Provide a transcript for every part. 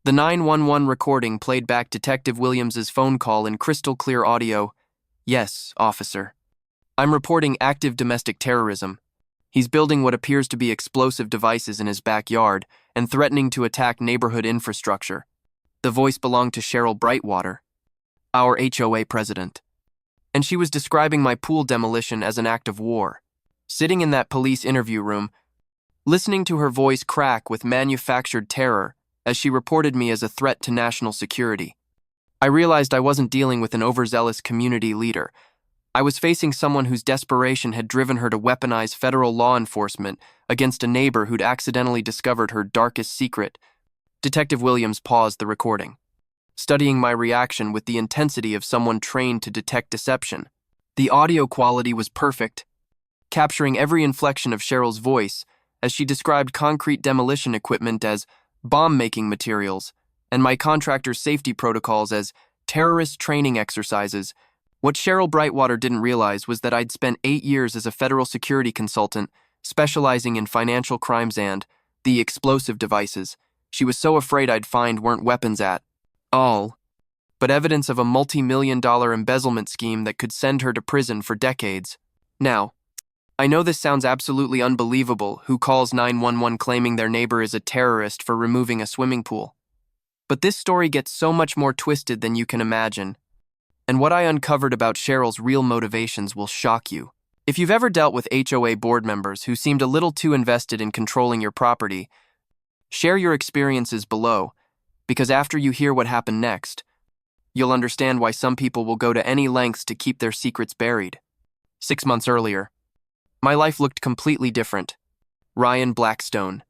The 911 recording played back Detective Williams's phone call in crystal clear audio. "Yes, officer. I'm reporting active domestic terrorism. He's building what appears to be explosive devices in his backyard and threatening to attack neighborhood infrastructure." The voice belonged to Cheryl Brightwater, our HOA president, and she was describing my pool demolition as an act of war. Sitting in that police interview room, listening to her voice crack with manufactured terror as she reported me as a threat to national security, I realized I wasn't dealing with an overzealous community leader. I was facing someone whose desperation had driven her to weaponize federal law enforcement against a neighbor who'd accidentally discovered her darkest secret. Detective Williams paused the recording, studying my reaction with the intensity of someone trained to detect deception. The audio quality was perfect, capturing every inflection of Cheryl's voice as she described concrete demolition equipment as bomb-making materials and my contractor's safety protocols as terrorist training exercises. What Cheryl Brightwater didn't realize was that I'd spent 8 years as a federal security consultant specializing in financial crimes and the explosive devices she was so afraid I'd find weren't weapons at all, but evidence of a multi-million-dollar embezzlement scheme that could send her to prison for decades. Now, I know this sounds absolutely unbelievable, who calls 911 claiming their neighbor is a terrorist for removing a swimming pool. But this story gets so much more twisted than you can imagine, and what I uncovered about Cheryl's real motivations will shock you. If you've ever dealt with HOA board members who seemed a little too invested in controlling your property, share your experiences below, because after you hear what happened next, you'll understand why some people will go to any lengths to keep their secrets buried. 6 months earlier, my life looked completely different. Ryan Blackstone,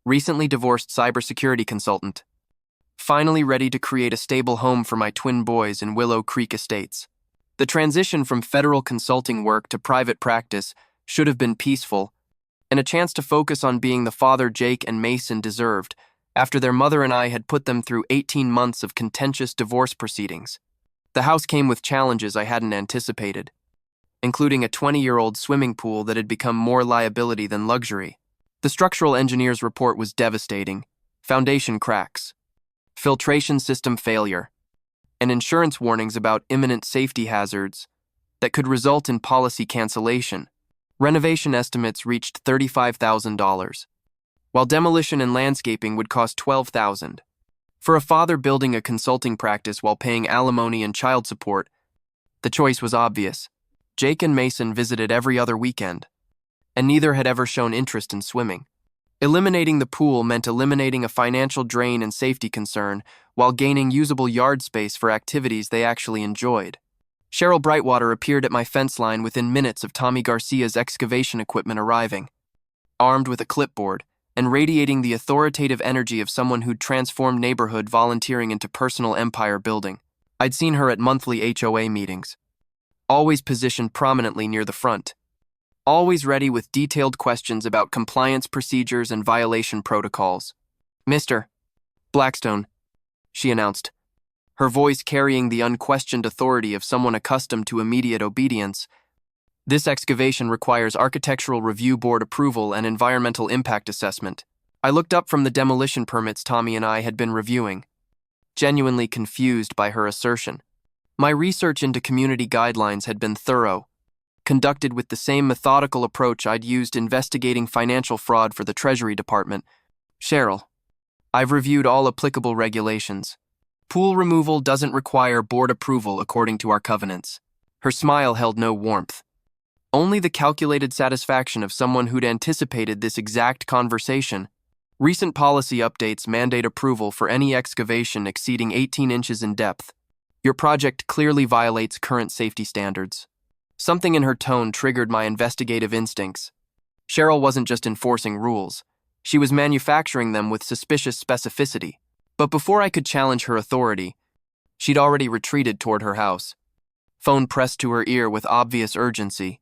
recently divorced cybersecurity consultant, finally ready to create a stable home for my twin boys in Willow Creek Estates. The transition from federal consulting work to private practice should have been peaceful, and a chance to focus on being the father Jake and Mason deserved after their mother and I had put them through 18 months of contentious divorce proceedings. The house came with challenges I hadn't anticipated, including a 20-year-old swimming pool that had become more liability than luxury. The structural engineer's report was devastating: foundation cracks, filtration system failure, and insurance warnings about imminent safety hazards that could result in policy cancellation. Renovation estimates reached $35,000, while demolition and landscaping would cost $12,000. For a father building a consulting practice while paying alimony and child support, the choice was obvious. Jake and Mason visited every other weekend, and neither had ever shown interest in swimming. Eliminating the pool meant eliminating a financial drain and safety concern while gaining usable yard space for activities they actually enjoyed. Cheryl Brightwater appeared at my fence line within minutes of Tommy Garcia's excavation equipment arriving, armed with a clipboard and radiating the authoritative energy of someone who'd transformed neighborhood volunteering into personal empire building. I'd seen her at monthly HOA meetings, always positioned prominently near the front, always ready with detailed questions about compliance procedures and violation protocols. "Mr. Blackstone," she announced, her voice carrying the unquestioned authority of someone accustomed to immediate obedience. "This excavation requires architectural review board approval and environmental impact assessment." I looked up from the demolition permits Tommy and I had been reviewing, genuinely confused by her assertion. My research into community guidelines had been thorough, conducted with the same methodical approach I'd used investigating financial fraud for the Treasury Department. "Cheryl, I've reviewed all applicable regulations. Pool removal doesn't require board approval according to our covenants." Her smile held no warmth, only the calculated satisfaction of someone who'd anticipated this exact conversation. "Recent policy updates mandate approval for any excavation exceeding 18 inches in depth. Your project clearly violates current safety standards." Something in her tone triggered my investigative instincts. Cheryl wasn't just enforcing rules, she was manufacturing them with suspicious specificity. But before I could challenge her authority, she'd already retreated toward her house, phone pressed to her ear with obvious urgency.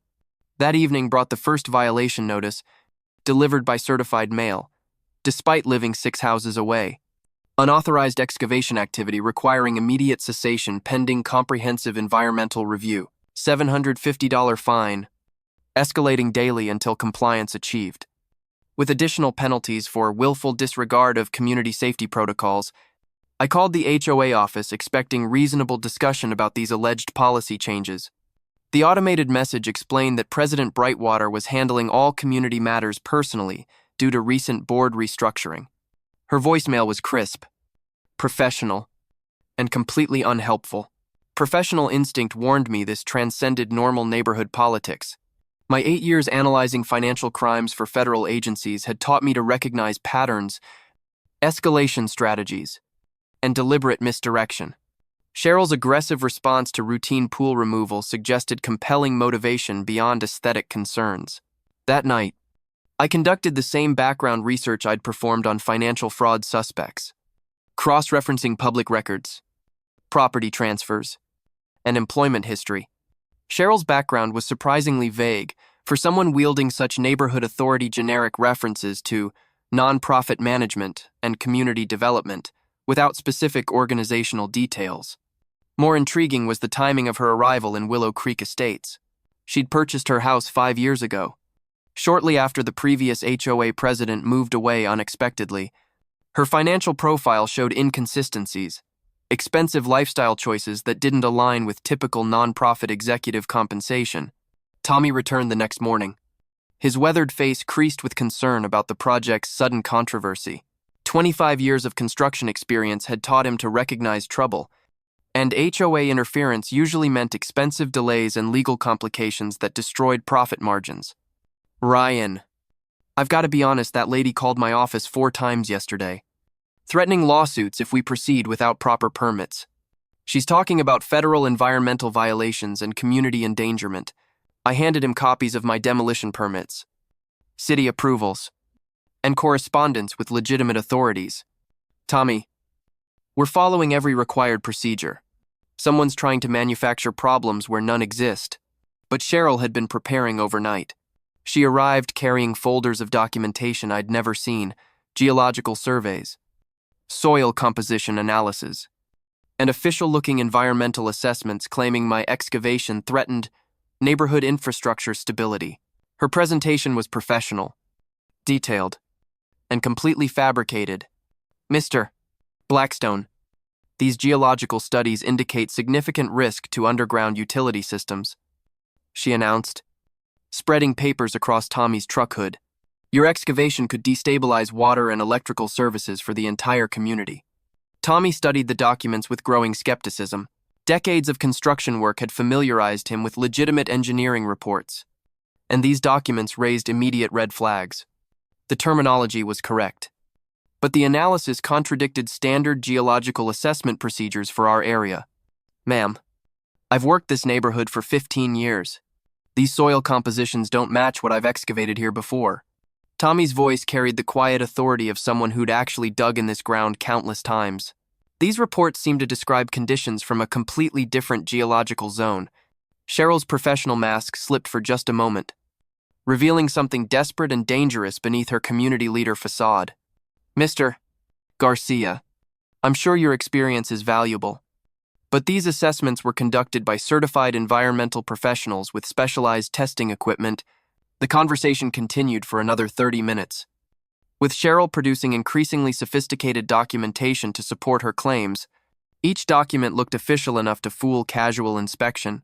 That evening brought the first violation notice, delivered by certified mail, despite living 6 houses away. Unauthorized excavation activity requiring immediate cessation pending comprehensive environmental review. $750 fine, escalating daily until compliance achieved, with additional penalties for willful disregard of community safety protocols I called the HOA office expecting reasonable discussion about these alleged policy changes. The automated message explained that President Brightwater was handling all community matters personally due to recent board restructuring. Her voicemail was crisp, professional, and completely unhelpful. Professional instinct warned me this transcended normal neighborhood politics. My 8 years analyzing financial crimes for federal agencies had taught me to recognize patterns, escalation strategies, and deliberate misdirection. Cheryl's aggressive response to routine pool removal suggested compelling motivation beyond aesthetic concerns. That night, I conducted the same background research I'd performed on financial fraud suspects, cross-referencing public records, property transfers, and employment history. Cheryl's background was surprisingly vague for someone wielding such neighborhood authority generic references to nonprofit management and community development without specific organizational details. More intriguing was the timing of her arrival in Willow Creek Estates. She'd purchased her house 5 years ago, shortly after the previous HOA president moved away unexpectedly. Her financial profile showed inconsistencies, expensive lifestyle choices that didn't align with typical nonprofit executive compensation. Tommy returned the next morning, his weathered face creased with concern about the project's sudden controversy. 25 years of construction experience had taught him to recognize trouble, and HOA interference usually meant expensive delays and legal complications that destroyed profit margins. Ryan, I've got to be honest, that lady called my office 4 times yesterday, threatening lawsuits if we proceed without proper permits. She's talking about federal environmental violations and community endangerment. I handed him copies of my demolition permits, city approvals, and correspondence with legitimate authorities. Tommy, we're following every required procedure. Someone's trying to manufacture problems where none exist. But Cheryl had been preparing overnight. She arrived carrying folders of documentation I'd never seen, geological surveys, soil composition analysis, and official-looking environmental assessments claiming my excavation threatened neighborhood infrastructure stability. Her presentation was professional, detailed, and completely fabricated. Mr. Blackstone, these geological studies indicate significant risk to underground utility systems, she announced, spreading papers across Tommy's truck hood. Your excavation could destabilize water and electrical services for the entire community. Tommy studied the documents with growing skepticism. Decades of construction work had familiarized him with legitimate engineering reports, and these documents raised immediate red flags. The terminology was correct, but the analysis contradicted standard geological assessment procedures for our area. Ma'am, I've worked this neighborhood for 15 years. These soil compositions don't match what I've excavated here before. Tommy's voice carried the quiet authority of someone who'd actually dug in this ground countless times. These reports seemed to describe conditions from a completely different geological zone. Cheryl's professional mask slipped for just a moment, revealing something desperate and dangerous beneath her community leader facade. Mr. Garcia, I'm sure your experience is valuable, but these assessments were conducted by certified environmental professionals with specialized testing equipment. The conversation continued for another 30 minutes, with Cheryl producing increasingly sophisticated documentation to support her claims. Each document looked official enough to fool casual inspection,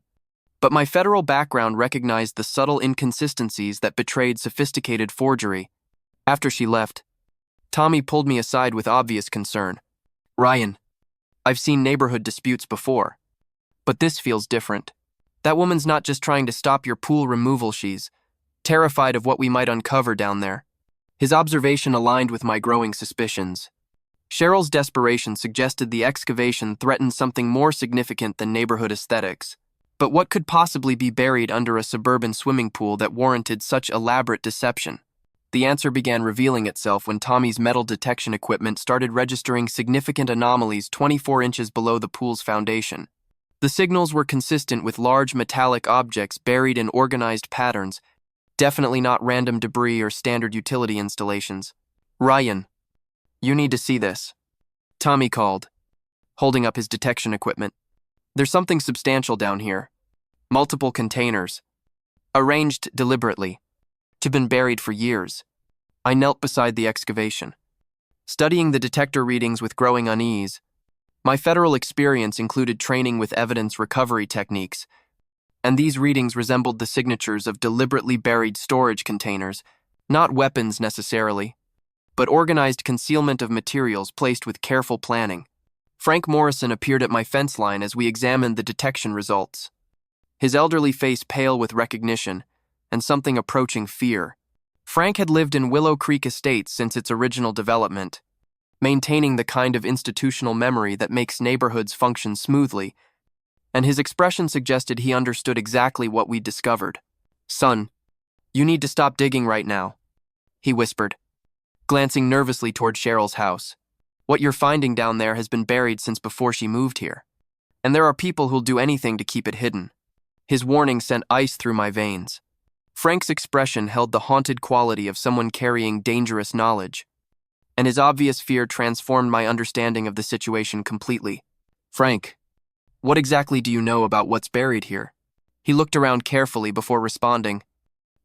but my federal background recognized the subtle inconsistencies that betrayed sophisticated forgery. After she left, Tommy pulled me aside with obvious concern. Ryan, I've seen neighborhood disputes before, but this feels different. That woman's not just trying to stop your pool removal, she's terrified of what we might uncover down there. His observation aligned with my growing suspicions. Cheryl's desperation suggested the excavation threatened something more significant than neighborhood aesthetics. But what could possibly be buried under a suburban swimming pool that warranted such elaborate deception? The answer began revealing itself when Tommy's metal detection equipment started registering significant anomalies 24 inches below the pool's foundation. The signals were consistent with large metallic objects buried in organized patterns, definitely not random debris or standard utility installations. Ryan, you need to see this, Tommy called, holding up his detection equipment. There's something substantial down here. Multiple containers, arranged deliberately, to been buried for years. I knelt beside the excavation, studying the detector readings with growing unease. My federal experience included training with evidence recovery techniques, and these readings resembled the signatures of deliberately buried storage containers, not weapons necessarily, but organized concealment of materials placed with careful planning. Frank Morrison appeared at my fence line as we examined the detection results, his elderly face pale with recognition and something approaching fear. Frank had lived in Willow Creek Estates since its original development, maintaining the kind of institutional memory that makes neighborhoods function smoothly, and his expression suggested he understood exactly what we'd discovered. "Son, you need to stop digging right now," he whispered, glancing nervously toward Cheryl's house. "What you're finding down there has been buried since before she moved here, and there are people who'll do anything to keep it hidden." His warning sent ice through my veins. Frank's expression held the haunted quality of someone carrying dangerous knowledge, and his obvious fear transformed my understanding of the situation completely. "Frank, what exactly do you know about what's buried here?" He looked around carefully before responding,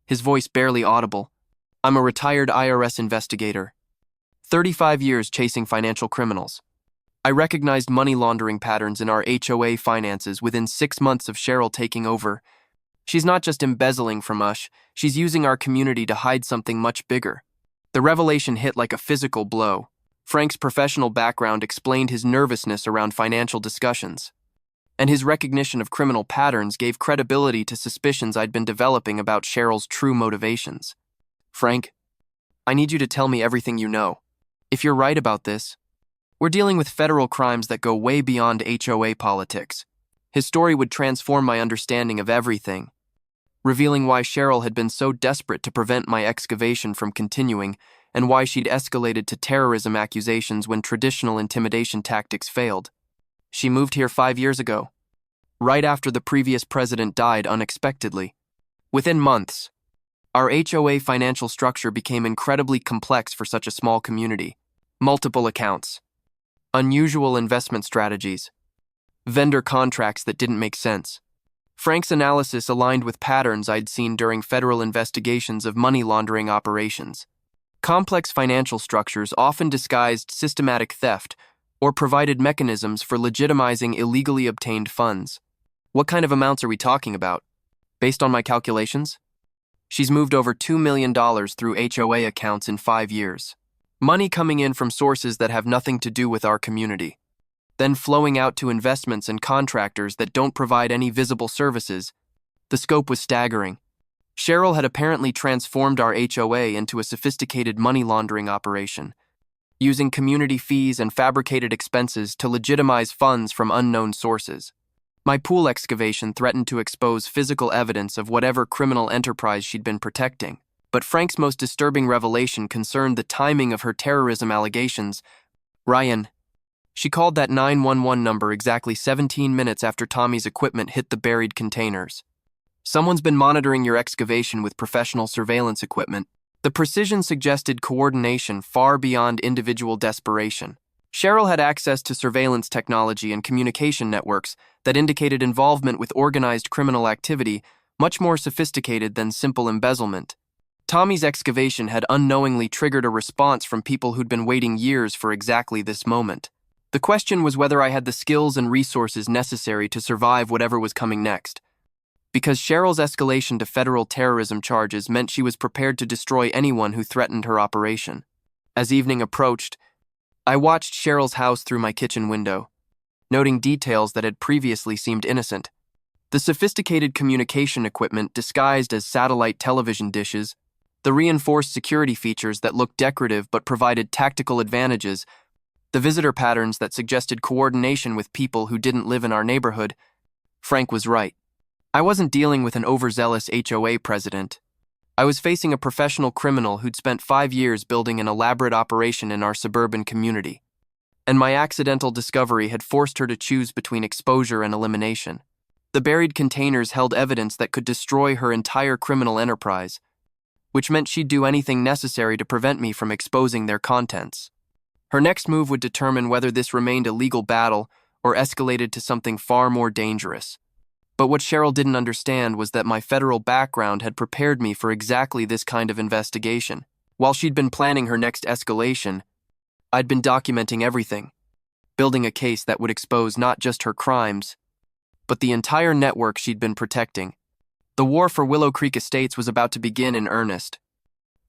his voice barely audible. "I'm a retired IRS investigator, 35 years chasing financial criminals. I recognized money laundering patterns in our HOA finances within 6 months of Cheryl taking over. She's not just embezzling from us, she's using our community to hide something much bigger." The revelation hit like a physical blow. Frank's professional background explained his nervousness around financial discussions, and his recognition of criminal patterns gave credibility to suspicions I'd been developing about Cheryl's true motivations. "Frank, I need you to tell me everything you know. If you're right about this, we're dealing with federal crimes that go way beyond HOA politics." His story would transform my understanding of everything, revealing why Cheryl had been so desperate to prevent my excavation from continuing and why she'd escalated to terrorism accusations when traditional intimidation tactics failed. She moved here 5 years ago, right after the previous president died unexpectedly. Within months, our HOA financial structure became incredibly complex for such a small community. Multiple accounts, unusual investment strategies, vendor contracts that didn't make sense. Frank's analysis aligned with patterns I'd seen during federal investigations of money laundering operations. Complex financial structures often disguised systematic theft or provided mechanisms for legitimizing illegally obtained funds. "What kind of amounts are we talking about?" Based on my calculations, she's moved over $2 million through HOA accounts in 5 years. Money coming in from sources that have nothing to do with our community, then flowing out to investments and contractors that don't provide any visible services. The scope was staggering. Cheryl had apparently transformed our HOA into a sophisticated money laundering operation, using community fees and fabricated expenses to legitimize funds from unknown sources. My pool excavation threatened to expose physical evidence of whatever criminal enterprise she'd been protecting, but Frank's most disturbing revelation concerned the timing of her terrorism allegations. "Ryan, she called that 911 number exactly 17 minutes after Tommy's equipment hit the buried containers. Someone's been monitoring your excavation with professional surveillance equipment." The precision suggested coordination far beyond individual desperation. Cheryl had access to surveillance technology and communication networks that indicated involvement with organized criminal activity much more sophisticated than simple embezzlement. Tommy's excavation had unknowingly triggered a response from people who'd been waiting years for exactly this moment. The question was whether I had the skills and resources necessary to survive whatever was coming next. Because Cheryl's escalation to federal terrorism charges meant she was prepared to destroy anyone who threatened her operation. As evening approached, I watched Cheryl's house through my kitchen window, noting details that had previously seemed innocent. The sophisticated communication equipment disguised as satellite television dishes, the reinforced security features that looked decorative but provided tactical advantages, the visitor patterns that suggested coordination with people who didn't live in our neighborhood. Frank was right. I wasn't dealing with an overzealous HOA president. I was facing a professional criminal who'd spent 5 years building an elaborate operation in our suburban community, and my accidental discovery had forced her to choose between exposure and elimination. The buried containers held evidence that could destroy her entire criminal enterprise, which meant she'd do anything necessary to prevent me from exposing their contents. Her next move would determine whether this remained a legal battle or escalated to something far more dangerous. But what Cheryl didn't understand was that my federal background had prepared me for exactly this kind of investigation. While she'd been planning her next escalation, I'd been documenting everything. building a case that would expose not just her crimes, but the entire network she'd been protecting. The war for Willow Creek Estates was about to begin in earnest,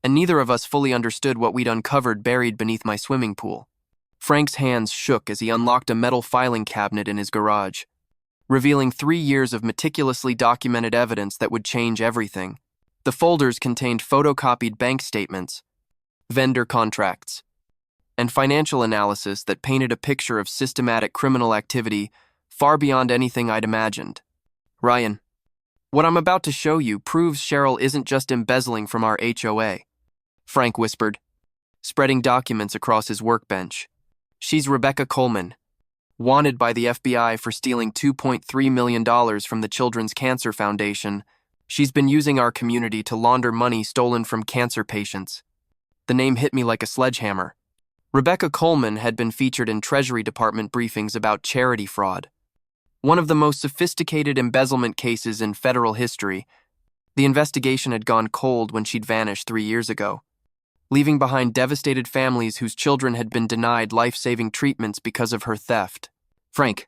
and neither of us fully understood what we'd uncovered buried beneath my swimming pool. Frank's hands shook as he unlocked a metal filing cabinet in his garage, revealing 3 years of meticulously documented evidence that would change everything. The folders contained photocopied bank statements, vendor contracts, and financial analysis that painted a picture of systematic criminal activity far beyond anything I'd imagined. Ryan, what I'm about to show you proves Cheryl isn't just embezzling from our HOA, Frank whispered, spreading documents across his workbench. She's Rebecca Coleman, wanted by the FBI for stealing $2.3 million from the Children's Cancer Foundation. She's been using our community to launder money stolen from cancer patients. The name hit me like a sledgehammer. Rebecca Coleman had been featured in Treasury Department briefings about charity fraud, one of the most sophisticated embezzlement cases in federal history. The investigation had gone cold when she'd vanished 3 years ago, leaving behind devastated families whose children had been denied life-saving treatments because of her theft. Frank,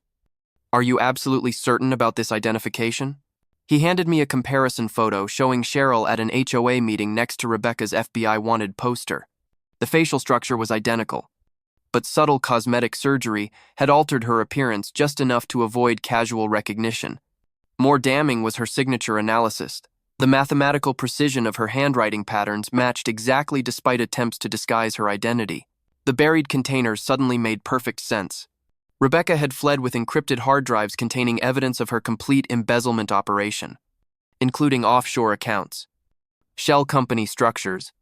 are you absolutely certain about this identification? He handed me a comparison photo showing Cheryl at an HOA meeting next to Rebecca's FBI wanted poster. The facial structure was identical, but subtle cosmetic surgery had altered her appearance just enough to avoid casual recognition. More damning was her signature analysis. The mathematical precision of her handwriting patterns matched exactly despite attempts to disguise her identity. The buried containers suddenly made perfect sense. Rebecca had fled with encrypted hard drives containing evidence of her complete embezzlement operation, including offshore accounts, shell company structures,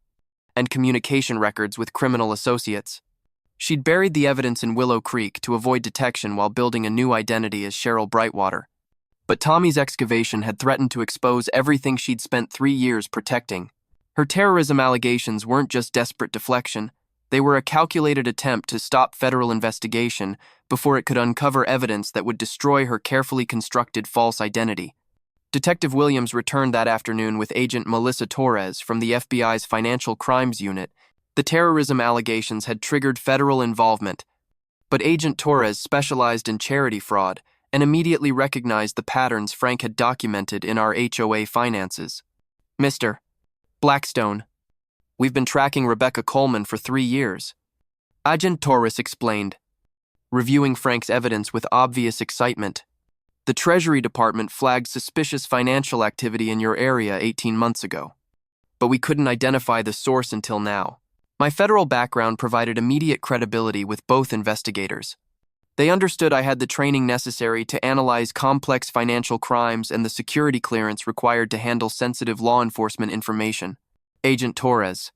and communication records with criminal associates. She'd buried the evidence in Willow Creek to avoid detection while building a new identity as Cheryl Brightwater. But Tommy's excavation had threatened to expose everything she'd spent 3 years protecting. Her terrorism allegations weren't just desperate deflection, they were a calculated attempt to stop federal investigation before it could uncover evidence that would destroy her carefully constructed false identity. Detective Williams returned that afternoon with Agent Melissa Torres from the FBI's Financial Crimes Unit. The terrorism allegations had triggered federal involvement, but Agent Torres specialized in charity fraud and immediately recognized the patterns Frank had documented in our HOA finances. Mr. Blackstone, we've been tracking Rebecca Coleman for 3 years, Agent Torres explained, reviewing Frank's evidence with obvious excitement. The Treasury Department flagged suspicious financial activity in your area 18 months ago, but we couldn't identify the source until now. My federal background provided immediate credibility with both investigators. They understood I had the training necessary to analyze complex financial crimes and the security clearance required to handle sensitive law enforcement information. Agent Torres,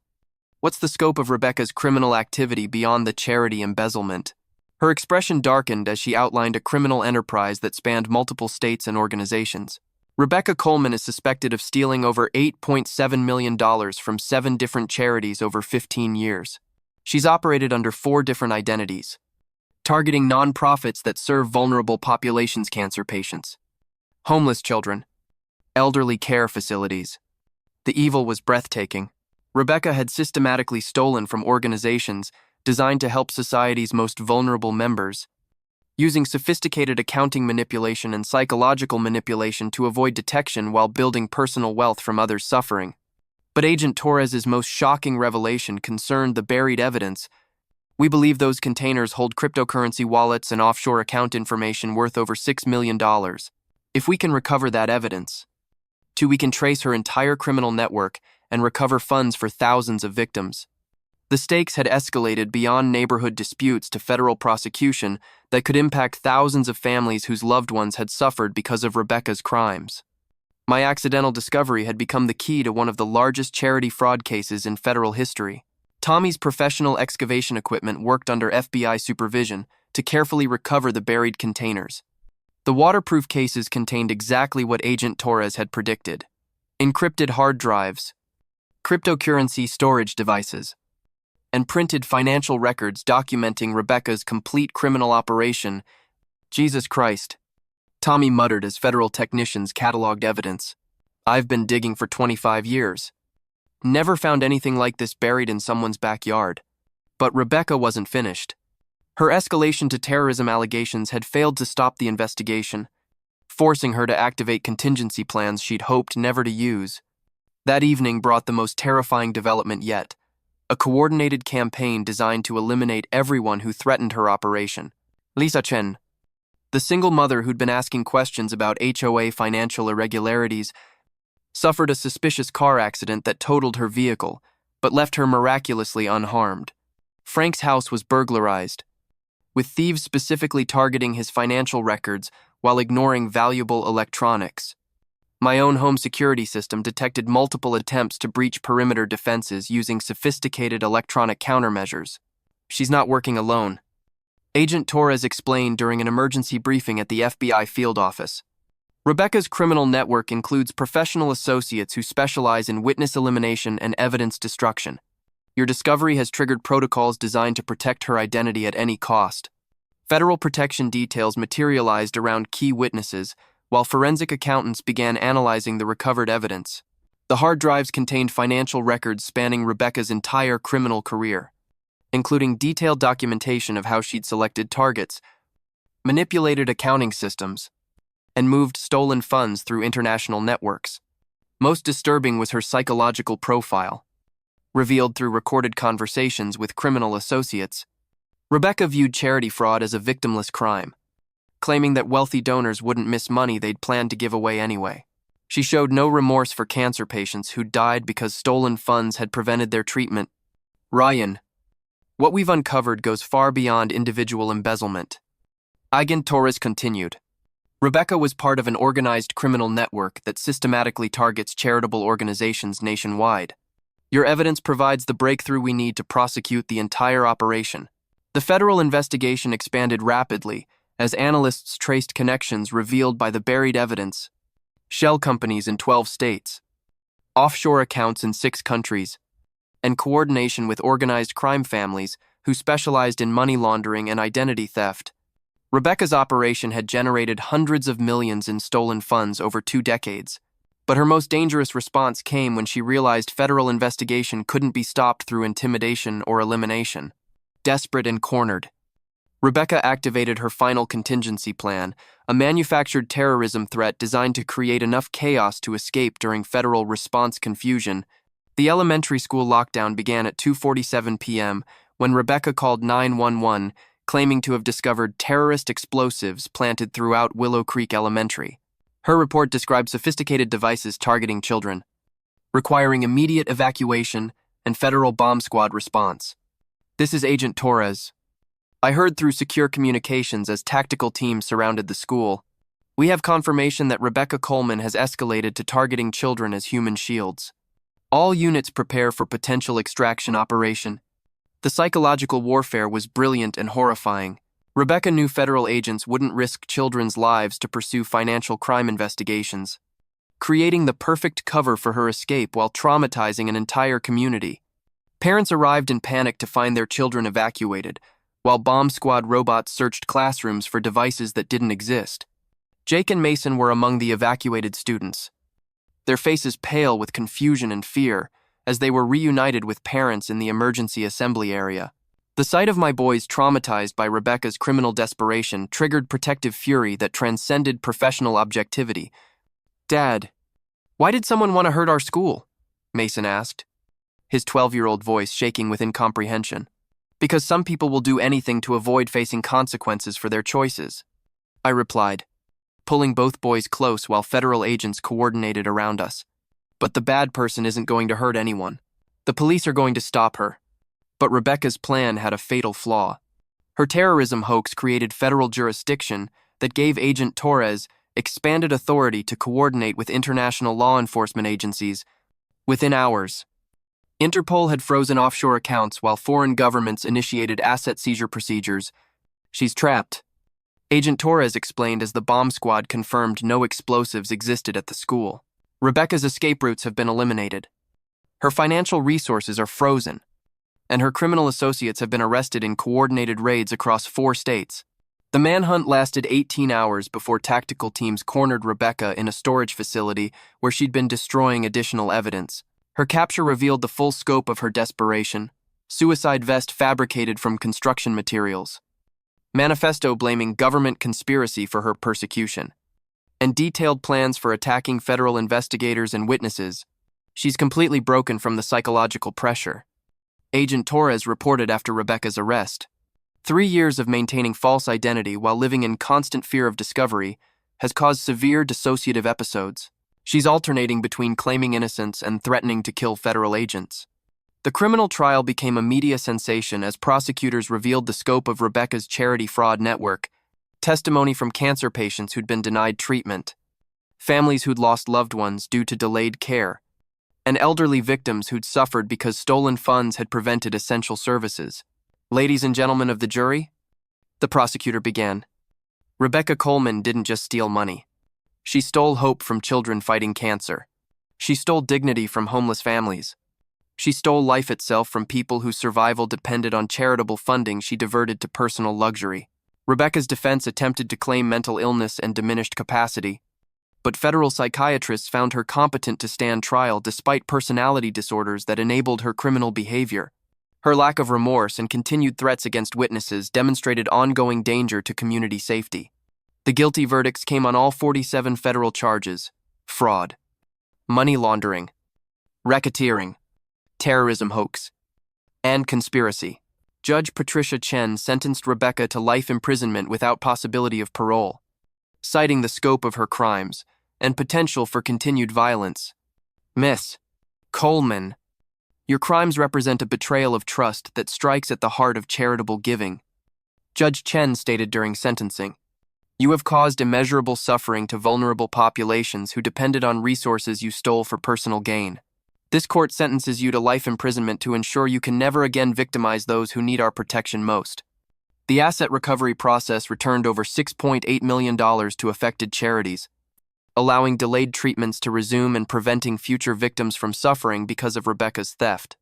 what's the scope of Rebecca's criminal activity beyond the charity embezzlement? Her expression darkened as she outlined a criminal enterprise that spanned multiple states and organizations. Rebecca Coleman is suspected of stealing over $8.7 million from 7 different charities over 15 years. She's operated under 4 different identities, targeting nonprofits that serve vulnerable populations, cancer patients, homeless children, elderly care facilities. The evil was breathtaking. Rebecca had systematically stolen from organizations designed to help society's most vulnerable members, using sophisticated accounting manipulation and psychological manipulation to avoid detection while building personal wealth from others' suffering. But Agent Torres's most shocking revelation concerned the buried evidence. We believe those containers hold cryptocurrency wallets and offshore account information worth over $6 million. If we can recover that evidence, we can trace her entire criminal network and recover funds for thousands of victims. The stakes had escalated beyond neighborhood disputes to federal prosecution that could impact thousands of families whose loved ones had suffered because of Rebecca's crimes. My accidental discovery had become the key to one of the largest charity fraud cases in federal history. Tommy's professional excavation equipment worked under FBI supervision to carefully recover the buried containers. The waterproof cases contained exactly what Agent Torres had predicted: encrypted hard drives, cryptocurrency storage devices, and printed financial records documenting Rebecca's complete criminal operation. Jesus Christ, Tommy muttered as federal technicians cataloged evidence. I've been digging for 25 years. Never found anything like this buried in someone's backyard. But Rebecca wasn't finished. Her escalation to terrorism allegations had failed to stop the investigation, forcing her to activate contingency plans she'd hoped never to use. That evening brought the most terrifying development yet, a coordinated campaign designed to eliminate everyone who threatened her operation. Lisa Chen, the single mother who'd been asking questions about HOA financial irregularities, suffered a suspicious car accident that totaled her vehicle, but left her miraculously unharmed. Frank's house was burglarized, with thieves specifically targeting his financial records while ignoring valuable electronics. My own home security system detected multiple attempts to breach perimeter defenses using sophisticated electronic countermeasures. She's not working alone, Agent Torres explained during an emergency briefing at the FBI field office. Rebecca's criminal network includes professional associates who specialize in witness elimination and evidence destruction. Your discovery has triggered protocols designed to protect her identity at any cost. Federal protection details materialized around key witnesses, while forensic accountants began analyzing the recovered evidence. The hard drives contained financial records spanning Rebecca's entire criminal career, including detailed documentation of how she'd selected targets, manipulated accounting systems, and moved stolen funds through international networks. Most disturbing was her psychological profile, revealed through recorded conversations with criminal associates. Rebecca viewed charity fraud as a victimless crime, claiming that wealthy donors wouldn't miss money they'd planned to give away anyway. She showed no remorse for cancer patients who died because stolen funds had prevented their treatment. Ryan, what we've uncovered goes far beyond individual embezzlement. Agent Torres continued. Rebecca was part of an organized criminal network that systematically targets charitable organizations nationwide. Your evidence provides the breakthrough we need to prosecute the entire operation. The federal investigation expanded rapidly as analysts traced connections revealed by the buried evidence: shell companies in 12 states, offshore accounts in 6 countries, and coordination with organized crime families who specialized in money laundering and identity theft. Rebecca's operation had generated hundreds of millions in stolen funds over 2 decades, but her most dangerous response came when she realized federal investigation couldn't be stopped through intimidation or elimination. Desperate and cornered, Rebecca activated her final contingency plan, a manufactured terrorism threat designed to create enough chaos to escape during federal response confusion. The elementary school lockdown began at 2:47 p.m. when Rebecca called 911, claiming to have discovered terrorist explosives planted throughout Willow Creek Elementary. Her report described sophisticated devices targeting children, requiring immediate evacuation and federal bomb squad response. This is Agent Torres. I heard through secure communications as tactical teams surrounded the school. We have confirmation that Rebecca Coleman has escalated to targeting children as human shields. All units prepare for potential extraction operation. The psychological warfare was brilliant and horrifying. Rebecca knew federal agents wouldn't risk children's lives to pursue financial crime investigations, creating the perfect cover for her escape while traumatizing an entire community. Parents arrived in panic to find their children evacuated, while bomb squad robots searched classrooms for devices that didn't exist. Jake and Mason were among the evacuated students, their faces pale with confusion and fear as they were reunited with parents in the emergency assembly area. The sight of my boys traumatized by Rebecca's criminal desperation triggered protective fury that transcended professional objectivity. Dad, why did someone want to hurt our school? Mason asked, his 12-year-old voice shaking with incomprehension. Because some people will do anything to avoid facing consequences for their choices, I replied, pulling both boys close while federal agents coordinated around us. But the bad person isn't going to hurt anyone. The police are going to stop her. But Rebecca's plan had a fatal flaw. Her terrorism hoax created federal jurisdiction that gave Agent Torres expanded authority to coordinate with international law enforcement agencies. Within hours, Interpol had frozen offshore accounts while foreign governments initiated asset seizure procedures. She's trapped, Agent Torres explained as the bomb squad confirmed no explosives existed at the school. Rebecca's escape routes have been eliminated. Her financial resources are frozen, and her criminal associates have been arrested in coordinated raids across 4 states. The manhunt lasted 18 hours before tactical teams cornered Rebecca in a storage facility where she'd been destroying additional evidence. Her capture revealed the full scope of her desperation: suicide vest fabricated from construction materials, manifesto blaming government conspiracy for her persecution, and detailed plans for attacking federal investigators and witnesses. She's completely broken from the psychological pressure. Agent Torres reported after Rebecca's arrest. 3 years of maintaining false identity while living in constant fear of discovery has caused severe dissociative episodes. She's alternating between claiming innocence and threatening to kill federal agents. The criminal trial became a media sensation as prosecutors revealed the scope of Rebecca's charity fraud network, testimony from cancer patients who'd been denied treatment, families who'd lost loved ones due to delayed care, and elderly victims who'd suffered because stolen funds had prevented essential services. Ladies and gentlemen of the jury, the prosecutor began. Rebecca Coleman didn't just steal money. She stole hope from children fighting cancer. She stole dignity from homeless families. She stole life itself from people whose survival depended on charitable funding she diverted to personal luxury. Rebecca's defense attempted to claim mental illness and diminished capacity, but federal psychiatrists found her competent to stand trial despite personality disorders that enabled her criminal behavior. Her lack of remorse and continued threats against witnesses demonstrated ongoing danger to community safety. The guilty verdicts came on all 47 federal charges: fraud, money laundering, racketeering, terrorism hoax, and conspiracy. Judge Patricia Chen sentenced Rebecca to life imprisonment without possibility of parole, citing the scope of her crimes and potential for continued violence. Miss Coleman, your crimes represent a betrayal of trust that strikes at the heart of charitable giving. Judge Chen stated during sentencing, you have caused immeasurable suffering to vulnerable populations who depended on resources you stole for personal gain. This court sentences you to life imprisonment to ensure you can never again victimize those who need our protection most. The asset recovery process returned over $6.8 million to affected charities, allowing delayed treatments to resume and preventing future victims from suffering because of Rebecca's theft.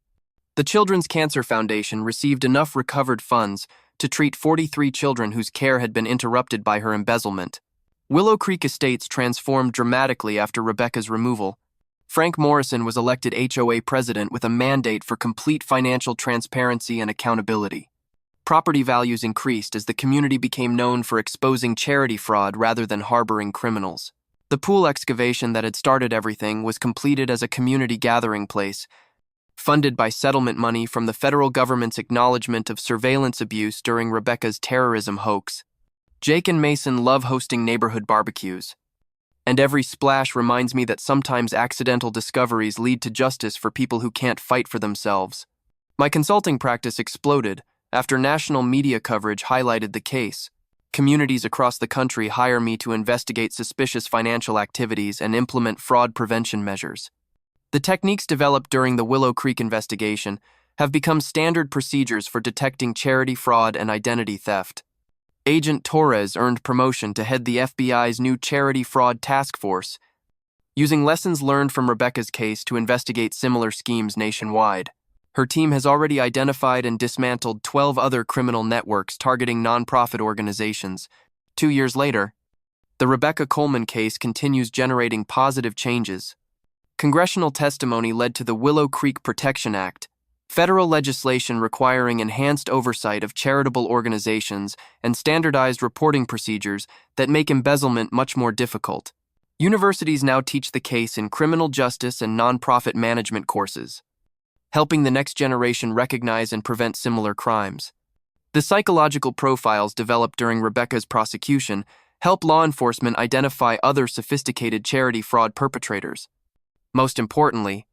The Children's Cancer Foundation received enough recovered funds to treat 43 children whose care had been interrupted by her embezzlement. Willow Creek Estates transformed dramatically after Rebecca's removal. Frank Morrison was elected HOA president with a mandate for complete financial transparency and accountability. Property values increased as the community became known for exposing charity fraud rather than harboring criminals. The pool excavation that had started everything was completed as a community gathering place, funded by settlement money from the federal government's acknowledgement of surveillance abuse during Rebecca's terrorism hoax. Jake and Mason love hosting neighborhood barbecues, and every splash reminds me that sometimes accidental discoveries lead to justice for people who can't fight for themselves. My consulting practice exploded after national media coverage highlighted the case. Communities across the country hire me to investigate suspicious financial activities and implement fraud prevention measures. The techniques developed during the Willow Creek investigation have become standard procedures for detecting charity fraud and identity theft. Agent Torres earned promotion to head the FBI's new Charity Fraud Task Force, using lessons learned from Rebecca's case to investigate similar schemes nationwide. Her team has already identified and dismantled 12 other criminal networks targeting nonprofit organizations. 2 years later, the Rebecca Coleman case continues generating positive changes. Congressional testimony led to the Willow Creek Protection Act, federal legislation requiring enhanced oversight of charitable organizations and standardized reporting procedures that make embezzlement much more difficult. Universities now teach the case in criminal justice and nonprofit management courses, helping the next generation recognize and prevent similar crimes. The psychological profiles developed during Rebecca's prosecution help law enforcement identify other sophisticated charity fraud perpetrators. Most importantly,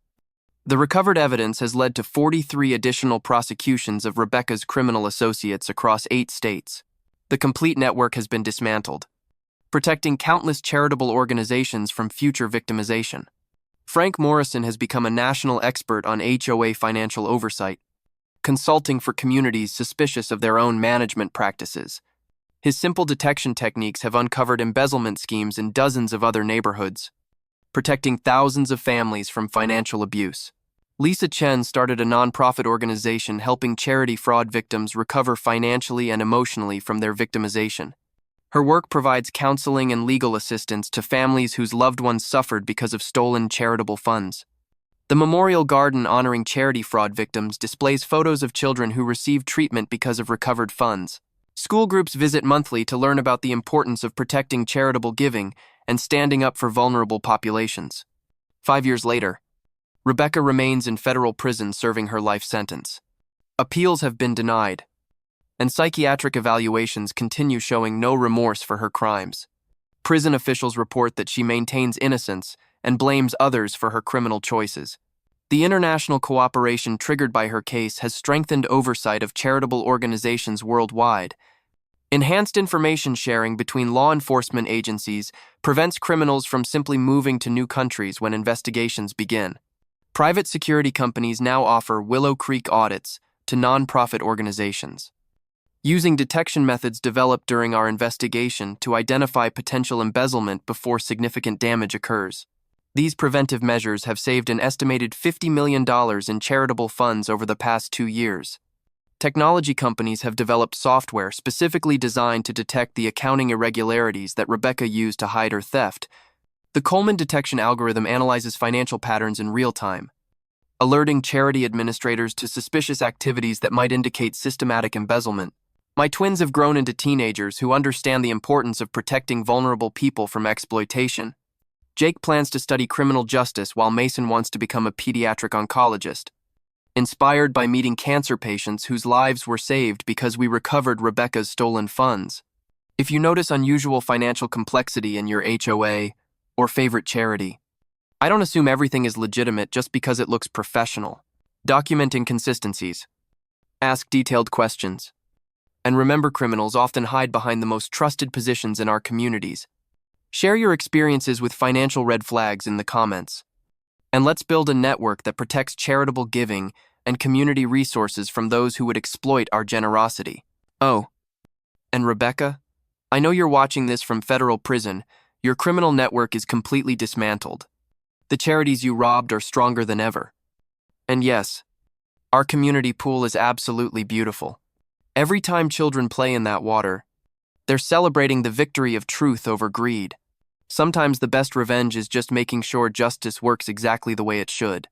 the recovered evidence has led to 43 additional prosecutions of Rebecca's criminal associates across 8 states. The complete network has been dismantled, protecting countless charitable organizations from future victimization. Frank Morrison has become a national expert on HOA financial oversight, consulting for communities suspicious of their own management practices. His simple detection techniques have uncovered embezzlement schemes in dozens of other neighborhoods, protecting thousands of families from financial abuse. Lisa Chen started a nonprofit organization helping charity fraud victims recover financially and emotionally from their victimization. Her work provides counseling and legal assistance to families whose loved ones suffered because of stolen charitable funds. The Memorial Garden honoring charity fraud victims displays photos of children who received treatment because of recovered funds. School groups visit monthly to learn about the importance of protecting charitable giving and standing up for vulnerable populations. 5 years later, Rebecca remains in federal prison serving her life sentence. Appeals have been denied, and psychiatric evaluations continue showing no remorse for her crimes. Prison officials report that she maintains innocence and blames others for her criminal choices. The international cooperation triggered by her case has strengthened oversight of charitable organizations worldwide. Enhanced information sharing between law enforcement agencies prevents criminals from simply moving to new countries when investigations begin. Private security companies now offer Willow Creek audits to nonprofit organizations, using detection methods developed during our investigation to identify potential embezzlement before significant damage occurs. These preventive measures have saved an estimated $50 million in charitable funds over the past 2 years. Technology companies have developed software specifically designed to detect the accounting irregularities that Rebecca used to hide her theft. The Coleman detection algorithm analyzes financial patterns in real time, alerting charity administrators to suspicious activities that might indicate systematic embezzlement. My twins have grown into teenagers who understand the importance of protecting vulnerable people from exploitation. Jake plans to study criminal justice while Mason wants to become a pediatric oncologist, inspired by meeting cancer patients whose lives were saved because we recovered Rebecca's stolen funds. If you notice unusual financial complexity in your HOA or favorite charity, I don't assume everything is legitimate just because it looks professional. Document inconsistencies. Ask detailed questions. And remember, criminals often hide behind the most trusted positions in our communities. Share your experiences with financial red flags in the comments. And let's build a network that protects charitable giving and community resources from those who would exploit our generosity. Oh, and Rebecca, I know you're watching this from federal prison. Your criminal network is completely dismantled. The charities you robbed are stronger than ever. And yes, our community pool is absolutely beautiful. Every time children play in that water, they're celebrating the victory of truth over greed. Sometimes the best revenge is just making sure justice works exactly the way it should.